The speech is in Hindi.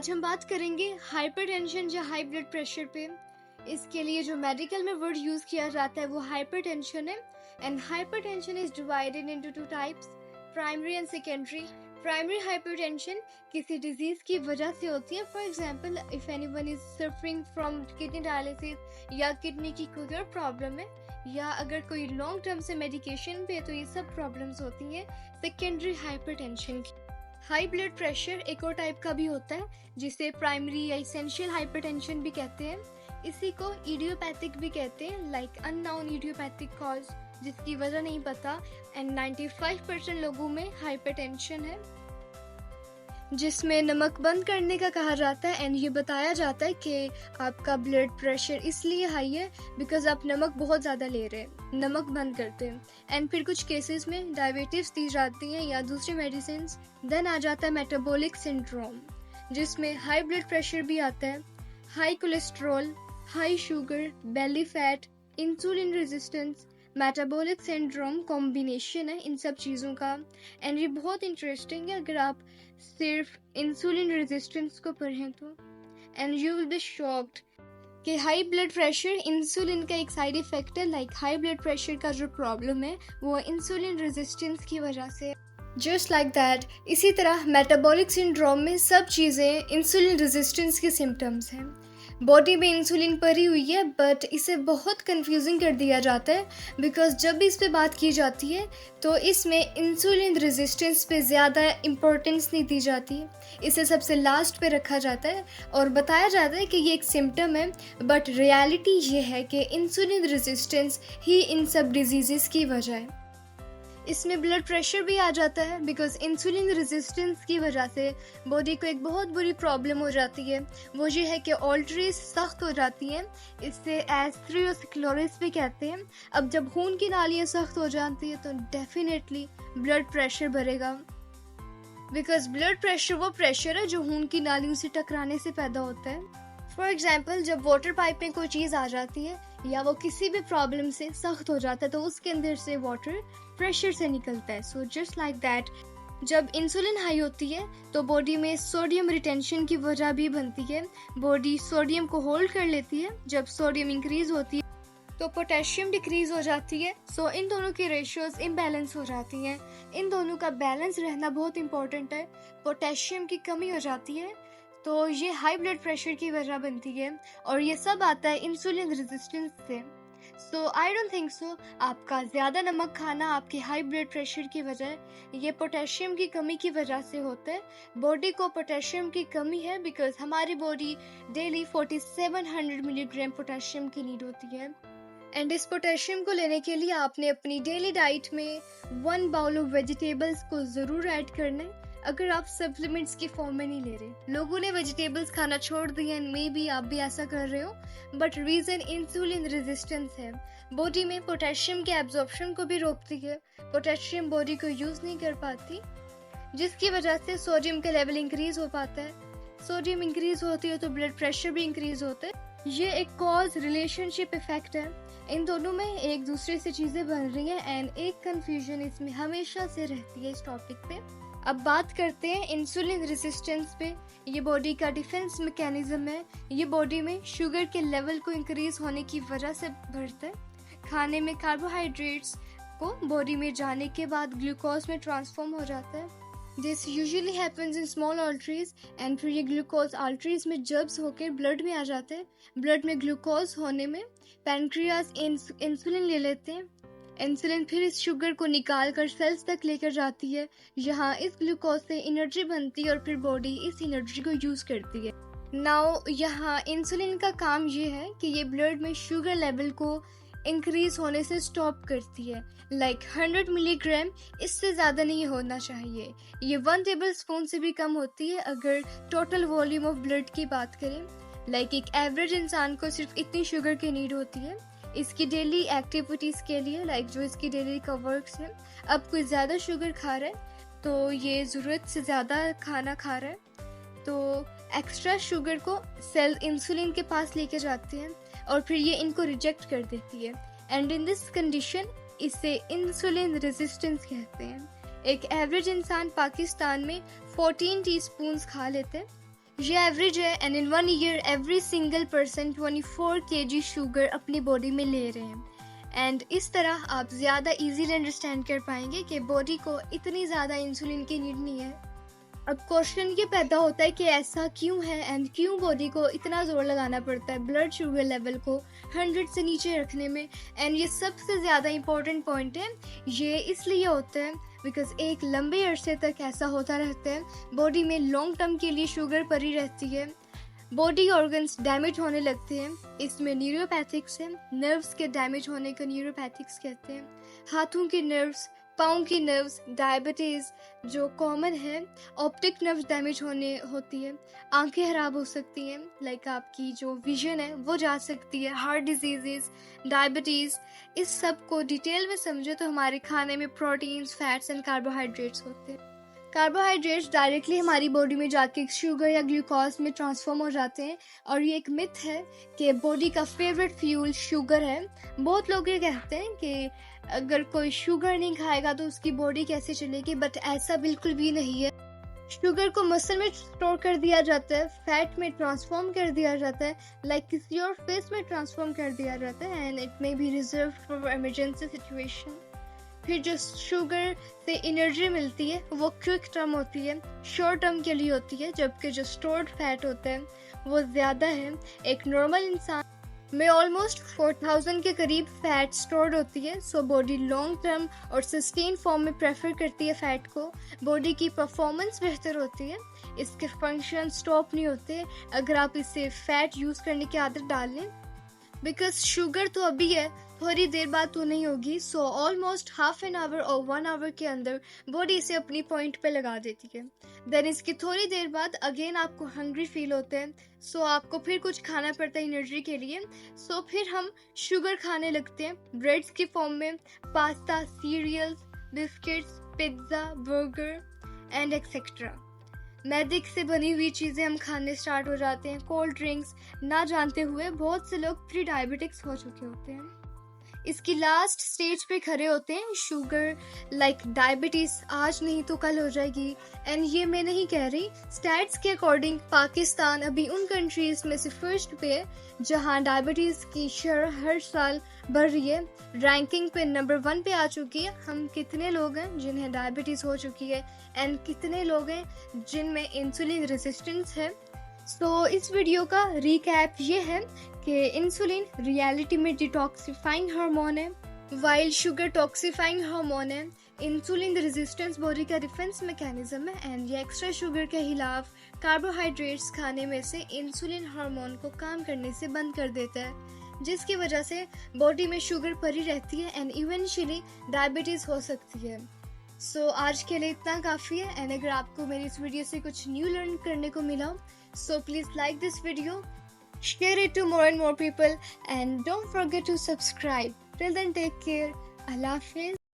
आज हम बात करेंगे हाइपरटेंशन या हाई ब्लड प्रेशर पे। इसके लिए जो मेडिकल में वर्ड यूज किया जाता है वो हाइपरटेंशन है। And hypertension is divided into two types, primary and secondary. Primary hypertension किसी डिजीज की वजह से होती है। For example, if anyone is suffering from kidney dialysis या किडनी की कोई और प्रॉब्लम है, या अगर कोई लॉन्ग टर्म से मेडिकेशन पे, तो ये सब प्रॉब्लम्स होती हैं सेकेंडरी हाइपरटेंशन की। हाई ब्लड प्रेशर एक और टाइप का भी होता है जिसे प्राइमरी या इसेंशियल हाइपरटेंशन भी कहते हैं। इसी को इडियोपैथिक भी कहते हैं, लाइक अननोन इडियोपैथिक कॉज, जिसकी वजह नहीं पता। एंड 95% लोगों में हाइपरटेंशन है जिसमें नमक बंद करने का कहा जाता है। एंड ये बताया जाता है कि आपका ब्लड प्रेशर इसलिए हाई है बिकॉज आप नमक बहुत ज़्यादा ले रहे हैं, नमक बंद करते हैं। एंड फिर कुछ केसेस में डायबिटीज दी जाती हैं या दूसरी मेडिसिन। देन आ जाता है मेटाबॉलिक सिंड्रोम, जिसमें हाई ब्लड प्रेशर भी आता है, high cholesterol, high sugar, belly fat, insulin resistance, metabolic syndrome combination है इन सब चीज़ों का। एंड ये बहुत इंटरेस्टिंग है अगर आप सिर्फ इंसुलिन रेजिस्टेंस को पढ़ें तो। And you will be shocked कि हाई ब्लड प्रेशर इंसुलिन का एक साइड इफेक्ट है। लाइक हाई ब्लड प्रेशर का जो प्रॉब्लम है वो इंसुलिन रेजिस्टेंस की वजह से। जस्ट लाइक दैट, इसी तरह मेटाबॉलिक सिंड्रोम में सब चीज़ें इंसुलिन रेजिस्टेंस के सिम्टम्स हैं। बॉडी में इंसुलिन परी हुई है, बट इसे बहुत कंफ्यूजिंग कर दिया जाता है बिकॉज जब भी इस पे बात की जाती है तो इसमें इंसुलिन रेजिस्टेंस पे ज़्यादा इम्पोर्टेंस नहीं दी जाती। इसे सबसे लास्ट पे रखा जाता है और बताया जाता है कि ये एक सिम्टम है, बट रियलिटी ये है कि इंसुलिन रेजिस्टेंस ही इन सब डिजीज़ की वजह है। इसमें ब्लड प्रेशर भी आ जाता है बिकॉज इंसुलिन रेजिस्टेंस की वजह से बॉडी को एक बहुत बुरी प्रॉब्लम हो जाती है। वो ये है कि आर्टरीज सख्त हो जाती हैं, इससे एथेरोस्क्लेरोसिस भी कहते हैं। अब जब खून की नालियाँ सख्त हो जाती है तो डेफिनेटली ब्लड प्रेशर बढ़ेगा, बिकॉज ब्लड प्रेशर वो प्रेशर है जो खून की नालियों से टकराने से पैदा होता है। फॉर एग्जाम्पल, जब वाटर पाइप में कोई चीज़ आ जाती है या वो किसी भी प्रॉब्लम से सख्त हो जाता है तो उसके अंदर से वाटर प्रेशर से निकलता है। सो जस्ट लाइक दैट, जब इंसुलिन हाई होती है तो बॉडी में सोडियम रिटेंशन की वजह भी बनती है। बॉडी सोडियम को होल्ड कर लेती है। जब सोडियम इंक्रीज होती है तो पोटेशियम डिक्रीज हो जाती है। सो इन दोनों की रेशियोज इम्बैलेंस हो जाती हैं। इन दोनों का बैलेंस रहना बहुत इंपॉर्टेंट है। पोटेशियम की कमी हो जाती है तो ये हाई ब्लड प्रेशर की वजह बनती है, और ये सब आता है इंसुलिन रेजिस्टेंस से। सो आई डोंट थिंक सो आपका ज़्यादा नमक खाना आपके हाई ब्लड प्रेशर की वजह, ये पोटेशियम की कमी की वजह से होता है। बॉडी को पोटेशियम की कमी है बिकॉज हमारी बॉडी डेली 4700 मिलीग्राम पोटेशियम की नीड होती है। एंड इस पोटेशियम को लेने के लिए आपने अपनी डेली डाइट में 1 बाउल ऑफ वेजिटेबल्स को ज़रूर ऐड करना है अगर आप सप्लीमेंट्स की फॉर्म में नहीं ले रहे। लोगों ने वेजिटेबल्स खाना छोड़ दिए, एंड मे बी आप भी ऐसा कर रहे हो, बट रीज़न इंसुलिन रेजिस्टेंस है। बॉडी में पोटेशियम के एब्जॉर्प्शन को भी रोकती है। पोटेशियम बॉडी को यूज़ नहीं कर पाती, जिसकी वजह से सोडियम का लेवल इंक्रीज हो पाता है। सोडियम इंक्रीज होती है तो ब्लड प्रेशर भी इंक्रीज होता है। ये एक कॉज रिलेशनशिप इफेक्ट है। इन दोनों में एक दूसरे से चीज़ें बन रही हैं, एंड एक कंफ्यूजन इसमें हमेशा से रहती है इस टॉपिक पे। अब बात करते हैं इंसुलिन रेजिस्टेंस पे। ये बॉडी का डिफेंस मैकेनिज्म है। ये बॉडी में शुगर के लेवल को इंक्रीज होने की वजह से बढ़ता है। खाने में कार्बोहाइड्रेट्स को बॉडी में जाने के बाद ग्लूकोज में ट्रांसफॉर्म हो जाता है। This usually happens in small arteries, and फिर ये ग्लूकोज आर्टरीज में जब्स होकर ब्लड में आ जाते हैं। ब्लड में ग्लूकोज होने में पैनक्रियाज इंसुलिन ले लेते हैं। इंसुलिन फिर इस शुगर को निकाल कर सेल्स तक लेकर जाती है। यहाँ इस ग्लूकोज से एनर्जी बनती है और फिर बॉडी इस एनर्जी को यूज करती है। नाउ यहाँ इंसुलिन का काम ये है कि ये ब्लड में शुगर लेवल को इंक्रीज होने से स्टॉप करती है। लाइक 100 मिलीग्राम, इससे ज़्यादा नहीं होना चाहिए। ये 1 टेबल स्पून से भी कम होती है अगर टोटल वॉल्यूम ऑफ ब्लड की बात करें। लाइक एक एवरेज इंसान को सिर्फ इतनी शुगर की नीड होती है इसकी डेली एक्टिविटीज़ के लिए, लाइक जो इसकी डेली का वर्क्स है। अब कोई ज़्यादा शुगर खा रहा है तो ये ज़रूरत से ज़्यादा खाना खा रहा है, तो एक्स्ट्रा शुगर को सेल इंसुलिन के पास लेके जाती है और फिर ये इनको रिजेक्ट कर देती है। एंड इन दिस कंडीशन इसे इंसुलिन रेजिस्टेंस कहते हैं। एक एवरेज इंसान पाकिस्तान में 14 टीस्पून्स खा लेते हैं। ये एवरेज है and in 1 year every single person 24 kg sugar अपनी बॉडी में ले रहे हैं। एंड इस तरह आप ज़्यादा इजीली अंडरस्टैंड कर पाएंगे कि बॉडी को इतनी ज़्यादा इंसुलिन की नीड नहीं है। अब क्वेश्चन ये पैदा होता है कि ऐसा क्यों है एंड क्यों बॉडी को इतना जोर लगाना पड़ता है ब्लड शुगर लेवल को 100 से नीचे रखने में। एंड ये सबसे ज़्यादा इम्पोर्टेंट पॉइंट है, ये इसलिए होता है बिकॉज एक लंबे अरसे तक ऐसा होता रहता है, बॉडी में लॉन्ग टर्म के लिए शुगर पड़ी रहती है, बॉडी ऑर्गन्स डैमेज होने लगते हैं। इसमें न्यूरोपैथिक्स है, नर्व्स के डैमेज होने को न्यूरोपैथिक्स कहते हैं, हाथों के नर्व्स, पाँव की नर्व्स, डायबिटीज़ जो कॉमन है, ऑप्टिक नर्व्स डैमेज होती है, आंखें खराब हो सकती हैं, लाइक आपकी जो विजन है वो जा सकती है, हार्ट डिजीजेस, डायबिटीज़। इस सब को डिटेल में समझे तो हमारे खाने में प्रोटीन्स, फैट्स एंड कार्बोहाइड्रेट्स होते हैं। कार्बोहाइड्रेट्स डायरेक्टली हमारी बॉडी में जाके शुगर या ग्लूकोज में ट्रांसफॉर्म हो जाते हैं और ये एक मिथ है कि बॉडी का फेवरेट फ्यूल शुगर है। बहुत लोग ये कहते हैं कि अगर कोई शुगर नहीं खाएगा तो उसकी बॉडी कैसे चलेगी, बट ऐसा बिल्कुल भी नहीं है। शुगर को मसल में स्टोर कर दिया जाता है, फैट में ट्रांसफॉर्म कर दिया जाता है, लाइक किसी और फेस में ट्रांसफॉर्म कर दिया जाता है and it may be reserve for emergency situation. फिर जो शुगर से एनर्जी मिलती है वो क्विक टर्म होती है, शॉर्ट टर्म के लिए होती है, जबकि जो स्टोर्ड फैट होता है वो ज़्यादा है। एक नॉर्मल इंसान में ऑलमोस्ट 4000 के करीब फैट स्टोर्ड होती है। सो बॉडी लॉन्ग टर्म और सस्टेन फॉर्म में प्रेफर करती है फैट को। बॉडी की परफॉर्मेंस बेहतर होती है, इसके फंक्शन स्टॉप नहीं होते अगर आप इसे फैट यूज़ करने की आदत डाल लें, बिकॉज शुगर तो अभी है, थोड़ी देर बाद तो नहीं होगी। So almost half an hour और 1 आवर के अंदर बॉडी इसे अपनी पॉइंट पे लगा देती है। देन इसकी थोड़ी देर बाद अगेन आपको हंग्री फील होते हैं, सो आपको फिर कुछ खाना पड़ता है एनर्जी के लिए। सो फिर हम शुगर खाने लगते हैं ब्रेड्स की फॉर्म में, pasta, cereals, biscuits, pizza, burger and etcetera. मैदे से बनी हुई चीज़ें हम खाने स्टार्ट हो जाते हैं, कोल्ड ड्रिंक्स, ना जानते हुए बहुत से लोग प्री डायबिटिक्स हो चुके होते हैं। इसकी लास्ट स्टेज पे खड़े होते हैं शुगर, लाइक डायबिटीज़ आज नहीं तो कल हो जाएगी। एंड ये मैं नहीं कह रही, स्टैट्स के अकॉर्डिंग पाकिस्तान अभी उन कंट्रीज़ में से फर्स्ट पे है जहां डायबिटीज़ की शरह हर साल बढ़ रही है, रैंकिंग पे नंबर 1 पे आ चुकी है। हम कितने लोग हैं जिन्हें डायबिटीज़ हो चुकी है एंड कितने लोग हैं जिनमें इंसुलिन रेजिस्टेंस है। सो इस वीडियो का रिकैप ये है कि इंसुलिन रियलिटी में डिटॉक्सिफाइंग हार्मोन है, वाइल शुगर टॉक्सिफाइंग हार्मोन है। इंसुलिन रेजिस्टेंस बॉडी का डिफेंस मैकेनिज्म है एंड ये एक्स्ट्रा शुगर के खिलाफ कार्बोहाइड्रेट्स खाने में से इंसुलिन हार्मोन को काम करने से बंद कर देता है, जिसकी वजह से बॉडी में शुगर पड़ी रहती है एंड इवेंचुअली डायबिटीज़ हो सकती है। सो आज के लिए इतना काफ़ी है। एंड अगर आपको मेरी इस वीडियो से कुछ न्यू लर्न करने को मिला, so please like this video, share it to more and more people and don't forget to subscribe. Till then, take care. Allah Hafiz.